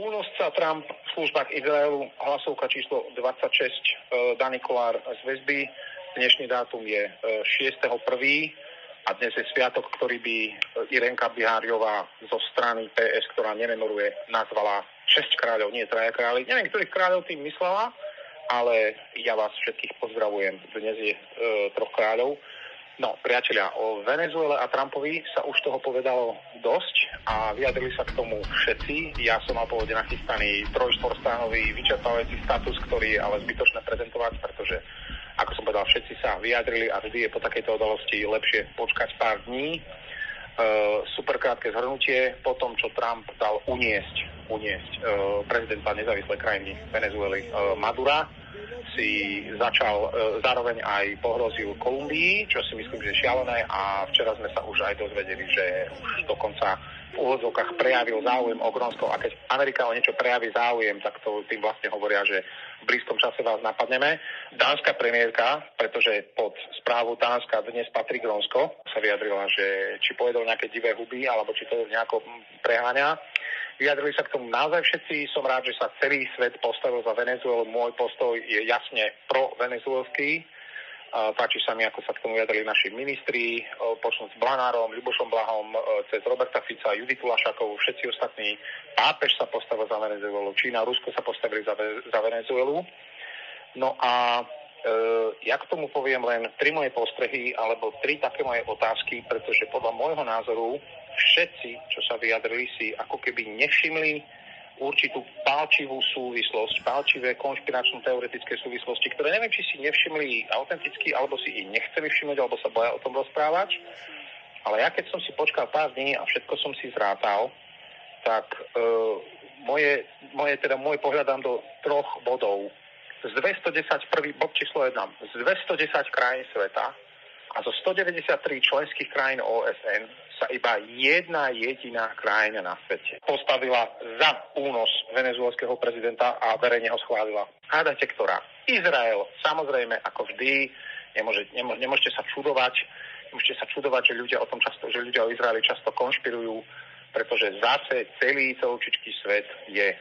Únosca Trump v službách Izraelu, hlasovka číslo 26, Dani Kolár z Väzby. Dnešný dátum je 6.1. a dnes je sviatok, ktorý by Irenka Biháriová zo strany PS, ktorá nememoruje, nazvala 6 kráľov, nie 3 kráľov. Neviem, ktorých kráľov tým myslela, ale ja vás všetkých pozdravujem. Dnes je 3 kráľov. No, priatelia, o Venezuele a Trumpovi sa už toho povedalo dosť a vyjadrili sa k tomu všetci. Ja som mal pôvodne nachystaný 3-4-stránový vyčerpávajúci status, ktorý je ale zbytočné prezentovať, pretože, ako som povedal, všetci sa vyjadrili a vždy je po takejto udalosti lepšie počkať pár dní. Super krátke zhrnutie po tom, čo Trump dal uniesť prezidenta nezávislej krajiny Venezuely Madura, si začal zároveň aj pohrozil Kolumbii, čo si myslím, že je šialené, a včera sme sa už aj dozvedeli, že už dokonca v úvodzovkách prejavil záujem o Grónsko, a keď Amerika o niečo prejaví záujem, tak to tým vlastne hovoria, že v blízkom čase vás napadneme. Dánska premiérka, pretože pod správu Dánska dnes patrí Grónsko, sa vyjadrila, že či pojedol nejaké divé huby, alebo či to nejako preháňa. Vyjadrili sa k tomu naozaj všetci. Som rád, že sa celý svet postavil za Venezuelu. Môj postoj je jasne pro-venezuelský. Páči sa mi, ako sa k tomu vyjadrili naši ministri, počnúť s Blanárom, Ľubošom Blahom, cez Roberta Fica, Juditu Lašákovú, všetci ostatní. Pápež sa postavil za Venezuelu, Čína, Rusko sa postavili za Venezuelu. No a ja k tomu poviem len 3 moje postrehy, alebo 3 také moje otázky, pretože podľa môjho názoru všetci, čo sa vyjadrili, si ako keby nevšimli určitú pálčivú súvislosť, pálčivé konšpiračno-teoretické súvislosti, ktoré neviem, či si nevšimli autenticky, alebo si ich nechceli všimnúť, alebo sa boja o tom rozprávať. Ale ja keď som si počkal pár dní a všetko som si zrátal, tak môj pohľad dám do 3 bodov. Z 210, prvý bod číslo 1, z 210 krajín sveta a zo 193 členských krajín OSN sa iba jedna jediná krajina na svete postavila za únos venezuelského prezidenta a verejne ho schválila. Hádajte, ktorá? Izrael. Samozrejme, ako vždy, nemôžete sa čudovať, že ľudia o Izraeli často konšpirujú, pretože zase celý celúčičký svet je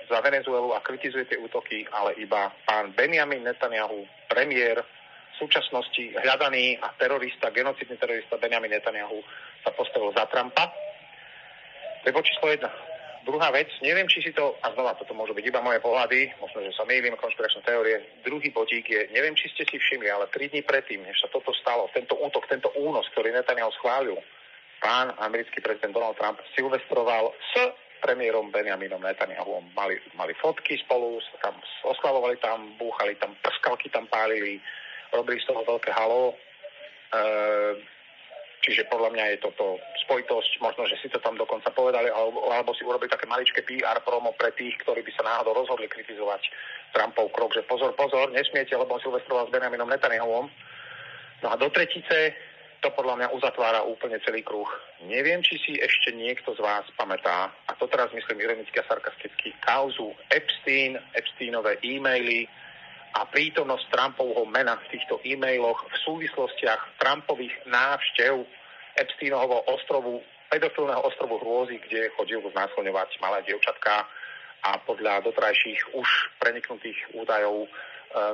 za Venezuelu a kritizuje tie útoky, ale iba pán Benjamin Netanyahu, premiér, v súčasnosti hľadaný a genocidný terorista Benjamin Netanyahu sa postavil za Trumpa. To je bod číslo 1. Druhá vec, neviem, či si to, a znova toto môžu byť iba moje pohľady, možno, že sa mýlim, konšpiračné teórie. Druhý bodík je, neviem, či ste si všimli, ale 3 dní predtým, než sa toto stalo, tento útok, tento únos, ktorý Netanyahu schválil, pán americký prezident Donald Trump silvestroval s premiérom Benjaminom Netanyahum. Mali fotky spolu, tam oslavovali tam, búchali tam, prskalky tam pálili, robili z toho veľké halo. Čiže podľa mňa je toto spojitosť, možno, že si to tam dokonca povedali, alebo si urobili také maličké PR promo pre tých, ktorí by sa náhodou rozhodli kritizovať Trumpov krok, že pozor, nesmiete, lebo on silvestroval s Benjaminom Netanyahum. No a do tretice to podľa mňa uzatvára úplne celý kruh. Neviem, či si ešte niekto z vás pamätá, a to teraz myslím ironicky a sarkasticky, kauzu Epsteinové e-maily a prítomnosť Trumpovho mena v týchto e-mailoch v súvislostiach Trumpových návštev Epsteinovho ostrovu, pedofilného ostrovu hrôzy, kde chodil znásilňovať malé dievčatká, a podľa doterajších už preniknutých údajov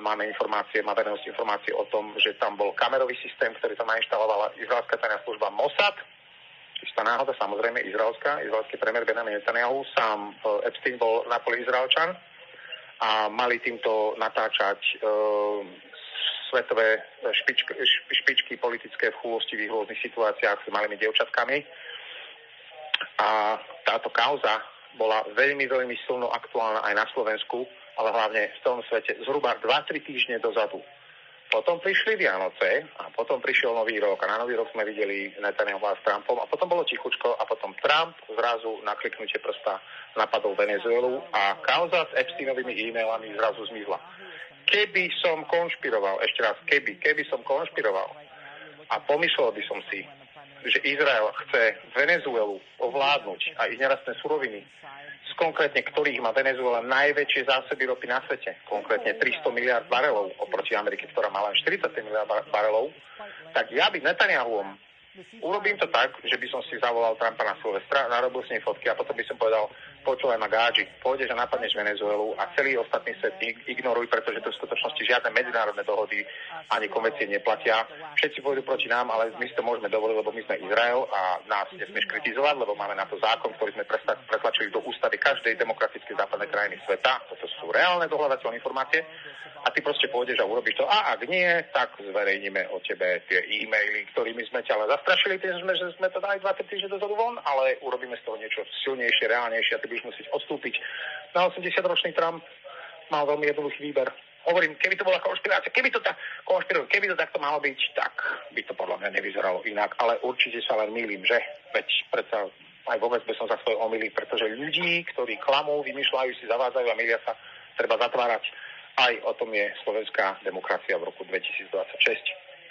máme verejnosť informácie o tom, že tam bol kamerový systém, ktorý tam nainštalovala izraelská tajná služba Mossad. Čistá náhoda, samozrejme izraelský premiér Benjamin Netanyahu, sám Epstein bol na poli Izraelčan a mali týmto natáčať svetové špičky politické v chúlostivých rôznych situáciách s malými dievčatkami. A táto kauza bola veľmi, veľmi silno aktuálna aj na Slovensku, ale hlavne v tom svete zhruba 2-3 týždne dozadu. Potom prišli Vianoce a potom prišiel Nový rok a na Nový rok sme videli Netanyahu s Trumpom a potom bolo tichučko a potom Trump zrazu na kliknutie prsta napadol Venezuelu a kauza s Epsteinovými e-mailami zrazu zmizla. Keby som konšpiroval, ešte raz, keby som konšpiroval a pomyslel by som si, že Izrael chce Venezuelu ovládnuť a ich nerastné suroviny, konkrétne ktorých má Venezuela najväčšie zásoby ropy na svete, konkrétne 300 miliard barelov oproti Amerike, ktorá má len 40 miliard barelov, tak ja byť Netanyahuom urobím to tak, že by som si zavolal Trumpa na Silvestra, narobil s ním fotky a potom by som povedal, počúvaj ma gáči, pôjdeš a napadneš Venezuelu a celý ostatný svet ignoruj, pretože to v skutočnosti žiadne medzinárodné dohody ani konvencie neplatia. Všetci pôjdu proti nám, ale my si to môžeme dovoliť, lebo my sme Izrael a nás nesmieš kritizovať, lebo máme na to zákon, ktorý sme pretlačili do ústavy každej demokratickej západnej krajiny sveta. Toto sú reálne dohľadateľné informácie. A ty proste pôjdeš a urobíš to. A ak nie, tak zverejníme o tebe tie e-maily, ktorými sme ťa ale zastrašili, že sme to dali 2-3 týždne dozadu von, ale urobíme z toho niečo silnejšie, reálnejšie a ty budeš musieť odstúpiť. Na 80-ročný Trump mal veľmi jednoduchý výber. Hovorím, keby to bola konšpirácia, keby to takto malo byť, tak by to podľa mňa nevyzeralo inak, ale určite sa len mýlim, že? Veď predsa aj vo väzbe som za svoje omily, pretože ľudí, ktorí klamú, vymýšľajú si, zavádzajú a milia sa, treba zatvárať. Aj o tom je slovenská demokracia v roku 2026.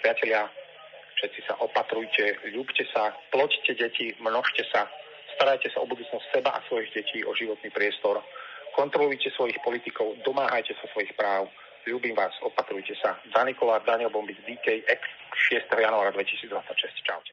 Priatelia, všetci sa opatrujte, ľúbte sa, ploďte deti, množte sa, starajte sa o budúcnosť seba a svojich detí, o životný priestor, kontrolujte svojich politikov, domáhajte sa svojich práv, ľúbim vás, opatrujte sa. Daniel Kolár, Daniel Bombík, DK, ex 6. januára 2026. Čaute.